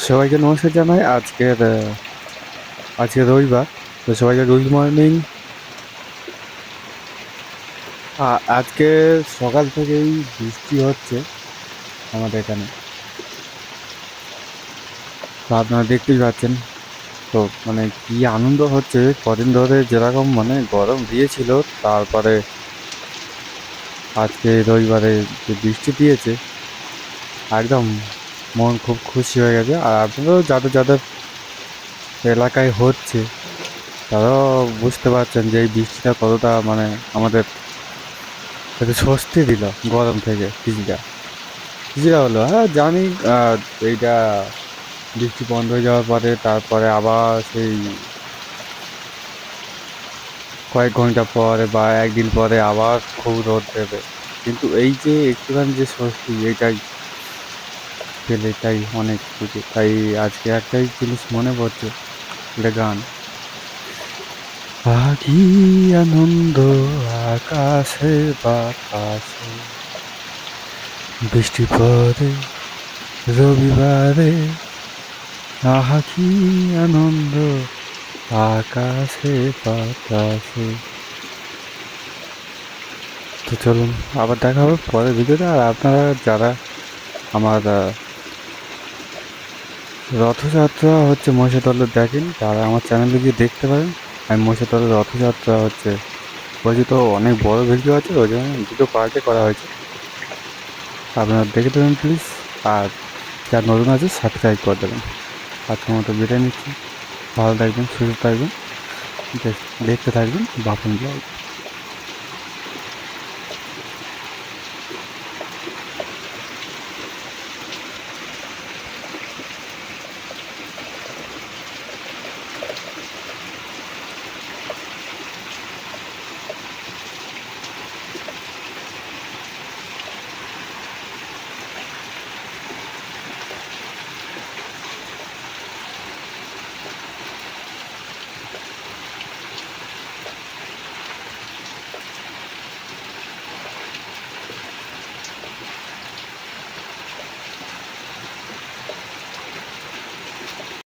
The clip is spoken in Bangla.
সবাইকে নমস্কার জানাই। আজকে রবিবার, তো সবাইকে গুড মর্নিং। আজকে সকাল থেকেই বৃষ্টি হচ্ছে আমাদের এখানে, তো আপনারা দেখতেই পাচ্ছেন। তো মানে কি আনন্দ হচ্ছে, কদিন ধরে যেরকম মানে গরম দিয়েছিল, তারপরে আজকে রবিবারে যে বৃষ্টি দিয়েছে, একদম মন খুব খুশি হয়ে গেছে। আর আপনারাও যাদের যাদের এলাকায় হচ্ছে, তারাও বুঝতে পারছেন যে এই বৃষ্টিটা কতটা মানে আমাদের একটু স্বস্তি দিল গরম থেকে। কিছুটা কিছুটা হলো, হ্যাঁ জানি। আহ, এইটা বৃষ্টি বন্ধ হয়ে যাওয়ার পরে তারপরে আবার সেই কয়েক ঘন্টা পরে বা একদিন পরে আবার খুব রোদ দেবে, কিন্তু এই যে একটুখানি যে স্বস্তি, এইটাই পেলে তাই অনেক কিছু। তাই আজকে একটাই জিনিস মনে পড়ছে, এটা গান। কি আনন্দ আকাশে বাতাসে, বৃষ্টি পরে রবিবারে, আহা কি আনন্দ আকাশে বাতাসে। তো চলুন, আবার দেখা হবে পরের ভিডিওতে। আর আপনারা যারা আমার রথযাত্রা হচ্ছে মহিষাদলে দেখেন, তারা আমার চ্যানেলে গিয়ে দেখতে পারেন। আমি মহিষাদলের রথযাত্রা হচ্ছে বলছি, তো অনেক বড় ভিডিও আছে, ওই জন্য দুটো পার্টে করা হয়েছে। আপনারা দেখে দেবেন প্লিজ। আর যারা নতুন আছে সাবস্ক্রাইব করে দেবেন। আজকের মতো বিদায় নিচ্ছি। ভালো থাকবেন, সুস্থ থাকবেন, দেখতে থাকবেন বাপন ব্লগ।